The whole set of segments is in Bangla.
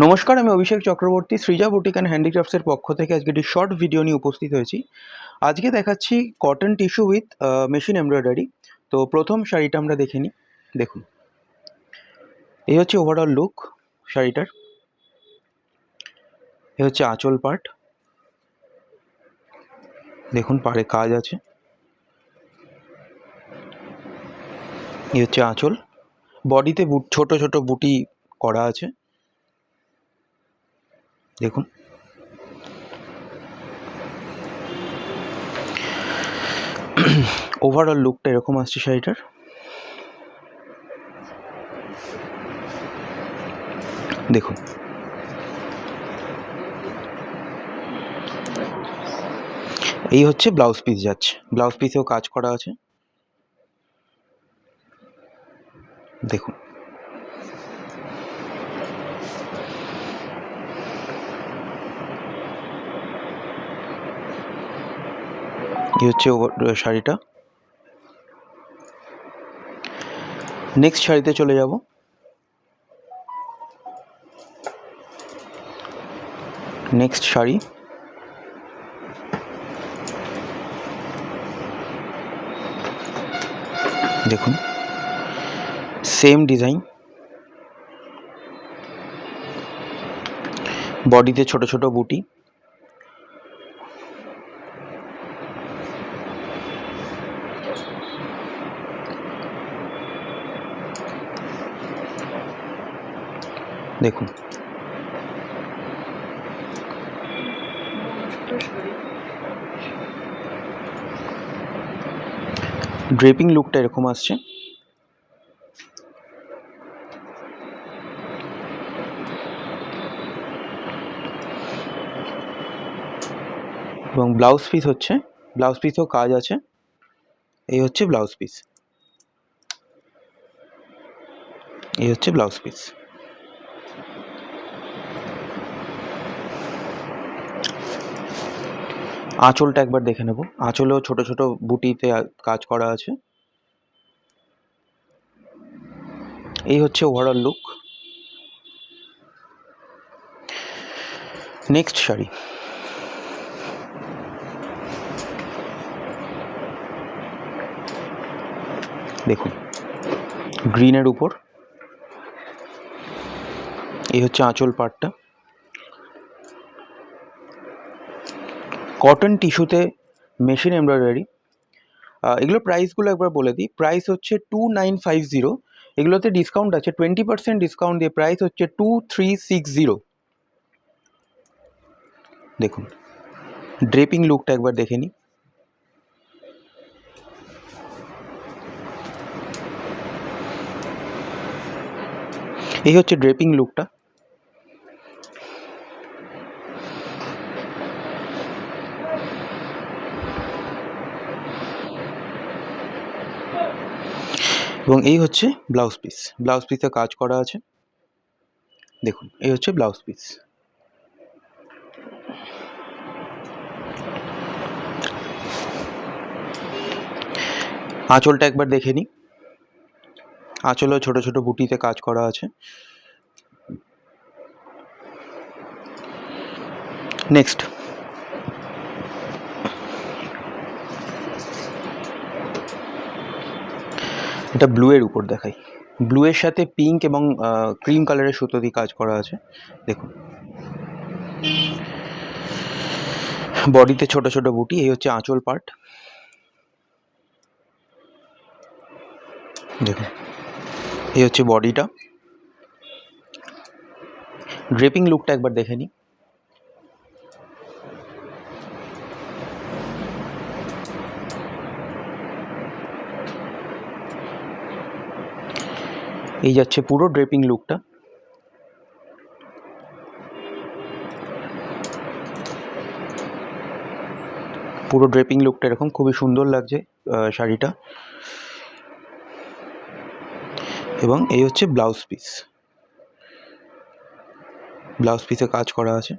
নমস্কার, আমি অভিষেক চক্রবর্তী সৃজা বুটিক অ্যান্ড হ্যান্ডিক্রাফটসের পক্ষ থেকে আজকে একটি শর্ট ভিডিও নিয়ে উপস্থিত হয়েছি। আজকে দেখাচ্ছি cotton tissue with machine embroidery. তো প্রথম শাড়িটা আমরা দেখে নিই। দেখুন, এই হচ্ছে ওভারঅল লুক শাড়িটার। এ হচ্ছে আঁচল পার্ট, দেখুন পাড়ে কাজ আছে। এই হচ্ছে আঁচল, বডিতে ছোট ছোট বুটি করা আছে, দেখুন। ওভারঅল লুকটা এরকম আসছে শাড়িটার। দেখুন, এই হচ্ছে ব্লাউজ পিস যাচ্ছে, ব্লাউজ পিসেও কাজ করা আছে, দেখুন। এই হচ্ছে শাড়িটা। নেক্সট শাড়িতে চলে যাব। নেক্সট শাড়ি, দেখুন সেম ডিজাইন, বডিতে ছোট ছোট বুটি, দেখুন। ড্রেপিং লুকটা এরকম আসছে। এবং ব্লাউজ পিস হচ্ছে, ব্লাউজ পিসেও কাজ আছে। এই হচ্ছে ব্লাউজ পিস, এই হচ্ছে ব্লাউজ পিস। আঁচলটা একবার দেখে নেব। আঁচলেও ছোট ছোট বুটিতে কাজ করা আছে। এই হচ্ছে ওভারঅল লুক। নেক্সট শাড়ি, দেখুন গ্রিনের উপর। এই হচ্ছে আঁচল পার্টটা, কটন টিস্যুতে মেশিন এমব্রয়ডারি। এগুলো প্রাইসগুলো একবার বলে দিই। প্রাইস হচ্ছে 2950। এগুলোতে ডিসকাউন্ট আছে, 20% ডিসকাউন্ট দিয়ে প্রাইস হচ্ছে 2360। দেখুন ড্রেপিং লুকটা একবার দেখে নিই। এই হচ্ছে ড্রেপিং লুকটা। এবং এই হচ্ছে ব্লাউজ পিস, ব্লাউজ পিসে কাজ করা আছে, দেখুন। এই হচ্ছে ব্লাউজ পিস। আঁচলটা একবার দেখে নিই। আঁচলেও ছোট ছোট বুটিতে কাজ করা আছে। নেক্সট, এটা ব্লু এর উপর দেখাই। ব্লু এর সাথে পিঙ্ক এবং ক্রিম কালারের সুতো দিয়ে কাজ করা আছে, দেখুন। বডিতে ছোট ছোট বুটি। এই হচ্ছে আঁচল পার্ট, দেখুন। এই হচ্ছে বডিটা। ড্রেপিং লুকটা একবার দেখে নিই। এই যাচ্ছে পুরো ড্রেপিং লুকটা। পুরো ড্রেপিং লুকটা এরকম, খুবই সুন্দর লাগছে শাড়িটা। এবং এই হচ্ছে ব্লাউজ পিস, ব্লাউজ পিসে কাজ করা আছে,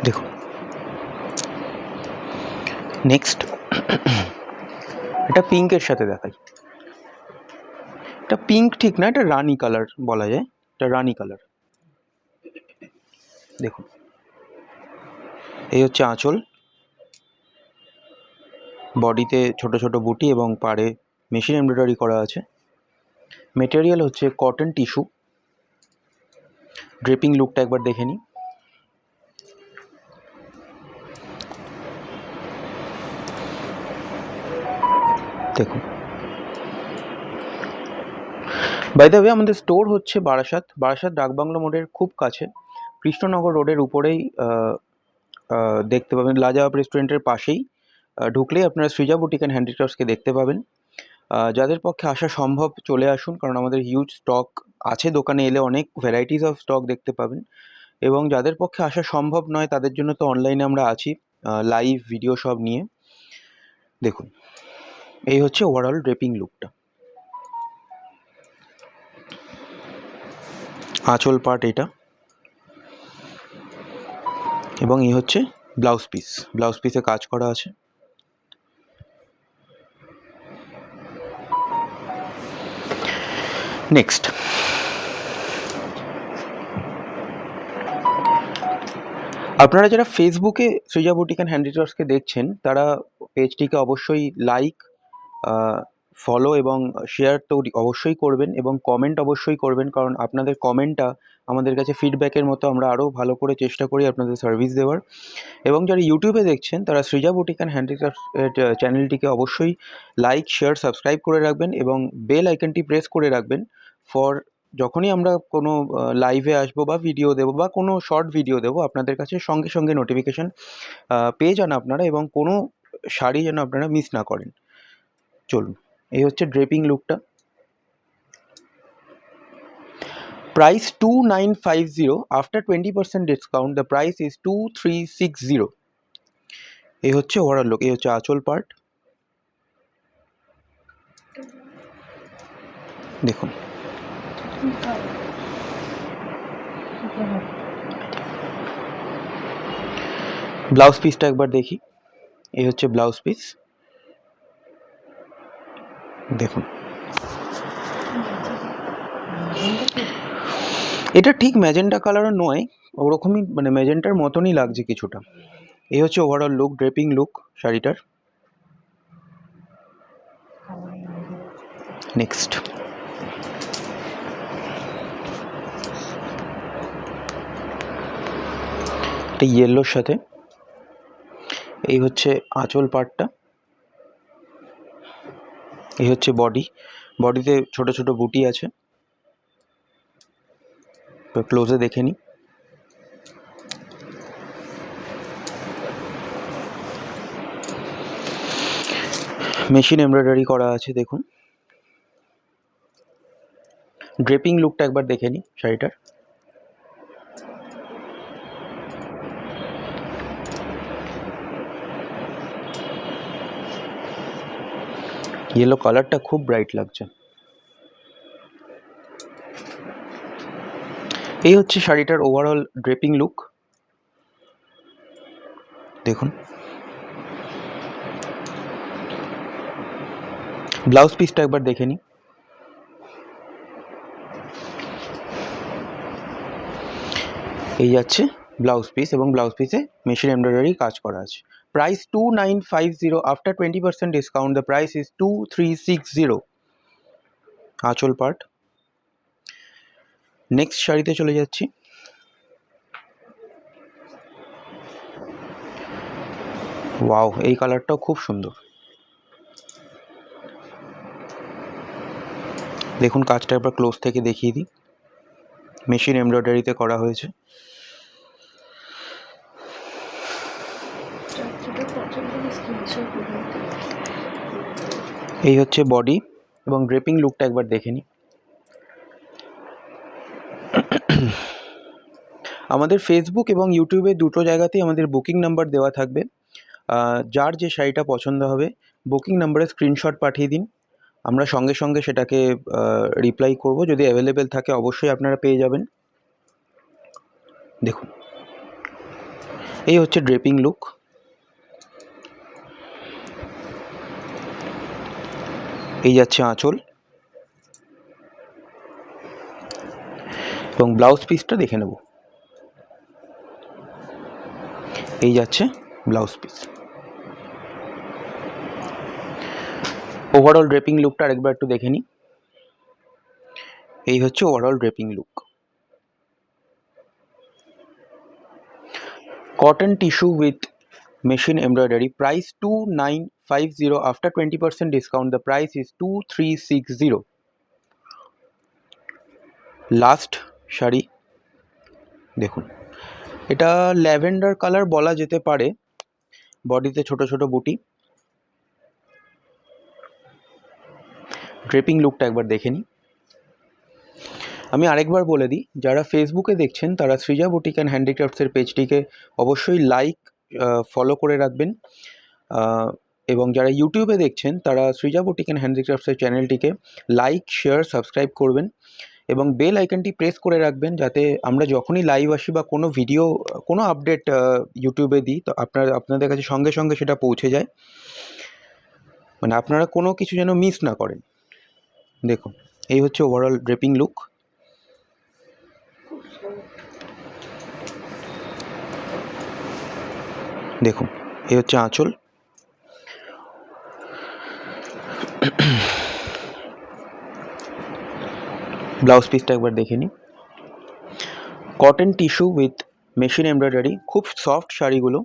দেখুন। নেক্সট, এটা পিঙ্কের সাথে দেখাই। এটা পিঙ্ক ঠিক না, এটা রানি কালার বলা যায়, এটা রানি কালার। দেখুন, এই হচ্ছে আঁচল, বডিতে ছোট ছোট বুটি এবং পাড়ে মেশিন এমব্রয়ডারি করা আছে। মেটেরিয়াল হচ্ছে কটন টিস্যু। ড্রেপিং লুকটা একবার দেখে নিই। দেখুন, বাই দ্য ওয়ে আমাদের স্টোর হচ্ছে বারাসাত ডাকবাংলো মোড়ের খুব কাছে, কৃষ্ণনগর রোডের উপরেই দেখতে পাবেন, লাজবাব রেস্টুরেন্টের পাশেই ঢুকলেই আপনারা সৃজা বুটিক অ্যান্ড হ্যান্ডিক্রাফটসকে দেখতে পাবেন। যাদের পক্ষে আসা সম্ভব চলে আসুন, কারণ আমাদের হিউজ স্টক আছে, দোকানে এলে অনেক ভ্যারাইটিস অফ স্টক দেখতে পাবেন। এবং যাদের পক্ষে আসা সম্ভব নয় তাদের জন্য তো অনলাইনে আমরা আছি লাইভ ভিডিও সব নিয়ে। দেখুন, এই হচ্ছে ওভারঅল ড্রেপিং লুকটা। আঁচল পার্ট এটা, এবং এই হচ্ছে ব্লাউজ পিসে কাজ করা আছে। নেক্সট, আপনারা যারা ফেসবুকে সৃজা বুটিক অ্যান্ড হ্যান্ডিক্রাফটসকে দেখছেন তারা পেজটিকে অবশ্যই লাইক, ফলো এবং শেয়ার তো অবশ্যই করবেন, এবং কমেন্ট অবশ্যই করবেন, কারণ আপনাদের কমেন্টটা আমাদের কাছে ফিডব্যাকের মতো, আমরা আরও ভালো করে চেষ্টা করি আপনাদের সার্ভিস দেওয়ার। এবং যারা ইউটিউবে দেখছেন তারা সৃজা বুটিক অ্যান্ড হ্যান্ডিক্রাফটস চ্যানেলটিকে অবশ্যই লাইক, শেয়ার, সাবস্ক্রাইব করে রাখবেন এবং বেল আইকনটি প্রেস করে রাখবেন ফর যখনই আমরা কোনো লাইভে আসবো বা ভিডিও দেবো বা কোনো শর্ট ভিডিও দেবো, আপনাদের কাছে সঙ্গে সঙ্গে নোটিফিকেশান পেয়ে যান আপনারা, এবং কোনো শাড়ি যেন আপনারা মিস না করেন। চলুন, এই হচ্ছে ড্রেপিং লুকটা। Price 2950, after 20% discount the price is 2360। এই হচ্ছে ওভারঅল লুক, এই হচ্ছে আঁচল পার্ট। দেখুন, ব্লাউজ পিসটা একবার দেখি। এই হচ্ছে ব্লাউজ পিস। দেখুন, এটা ঠিক ম্যাজেন্টা কালারও নয়, ওরকমই মানে ম্যাজেন্টার মতনই লাগছে কিছুটা। এই হচ্ছে ওভারঅল লুক, ড্রেপিং লুক শাড়িটার। নেক্সট, এটা ইয়েলোর সাথে। এই হচ্ছে আঁচল পার্টটা। এই হচ্ছে বডিতে ছোট ছোট বুটি আছে, ক্লোজে দেখে নিই। মেশিন এমব্রয়ডারি করা আছে, দেখুন। ড্রেপিং লুকটা একবার দেখে নিই শাড়িটার। ইয়েলো কালারটা খুব ব্রাইট লাগছে। এই হচ্ছে শাড়িটার ওভারঅল ড্রেপিং লুক। দেখুন, ব্লাউজ পিসটা একবার দেখে নিই। এই যাচ্ছে ব্লাউজ পিস, এবং ব্লাউজ পিসে মেশিন এমব্রয়ডারি কাজ করা আছে। Price 2950, after 20% discount the price is 2360। আঁচল পার্ট। নেক্সট শাড়িতে চলে যাচ্ছি। ওয়াও, এই কালারটাও খুব সুন্দর। দেখুন, কাজটা একবার ক্লোজ থেকে দেখিয়ে দিই। মেশিন এমব্রয়ডারিতে করা হয়েছে। এই হচ্ছে বডি, এবং ড্রেপিং লুকটা একবার দেখে নিই। আমাদের ফেসবুক এবং ইউটিউবে দুটো জায়গাতেই আমাদের বুকিং নাম্বার দেওয়া থাকবে। যার যে শাড়িটা পছন্দ হবে বুকিং নাম্বারে স্ক্রিনশট পাঠিয়ে দিন, আমরা সঙ্গে সঙ্গে সেটাকে রিপ্লাই করব। যদি অ্যাভেলেবেল থাকে অবশ্যই আপনারা পেয়ে যাবেন। দেখুন, এই হচ্ছে ড্রেপিং লুক। এই যাচ্ছে আঁচল, এবং ব্লাউজ পিসটা দেখে নেব। এই যাচ্ছে ব্লাউজ পিস। ওভারঅল ড্রেপিং লুকটা আরেকবার একটু দেখে নিই। এই হচ্ছে overall draping look. Cotton tissue with machine embroidery, price 2950, after 20% discount the price is 2360. Last sari দেখুন, এটা ল্যাভেন্ডার কালার বলা যেতে পারে, বডিতে ছোট ছোট বুটি। ড্রেপিং লুকটা একবার দেখে নিই। আমি আরেকবার বলে দিই, যারা ফেসবুকে দেখছেন তারা সৃজা বুটিক অ্যান্ড হ্যান্ডিক্রাফটসের পেজটিকে অবশ্যই লাইক ফলো করে রাখবেন, এবং যারা ইউটিউবে দেখছেন তারা সৃজা বুটিক অ্যান্ড হ্যান্ডিক্রাফটসের চ্যানেলটিকে লাইক, শেয়ার, সাবস্ক্রাইব করবেন এবং বেল আইকনটি প্রেস করে রাখবেন, যাতে আমরা যখনই লাইভ আসি বা কোনো ভিডিও, কোনো আপডেট ইউটিউবে দিই তো আপনাদের কাছে সঙ্গে সঙ্গে সেটা পৌঁছে যায়, মানে আপনারা কোনো কিছু যেন মিস না করেন। দেখুন, এই হচ্ছে ওভারঅল ড্রেপিং লুক। দেখুন, এই হচ্ছে আঁচল। ব্লাউজ পিসটা একবার দেখে নিই। Cotton tissue with machine embroidery, খুব সফট শাড়িগুলো।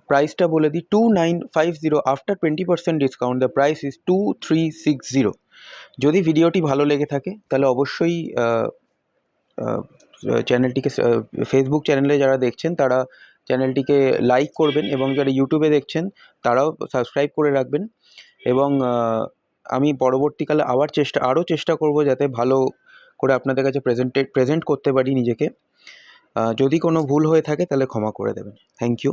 প্রাইসটা বলে দিই 2950, after 20% discount the price is 2360। যদি ভিডিওটি ভালো লেগে থাকে তাহলে অবশ্যই চ্যানেলটিকে, ফেসবুক চ্যানেলে যারা দেখছেন তারা চ্যানেলটিকে লাইক করবেন এবং যারা ইউটিউবে দেখছেন তারাও সাবস্ক্রাইব করে রাখবেন। এবং আমি পরবর্তীকালে আরও চেষ্টা করব যাতে ভালো করে আপনাদের কাছে প্রেজেন্ট করতে পারি নিজেকে। যদি কোনো ভুল হয়ে থাকে তাহলে ক্ষমা করে দেবেন। Thank you.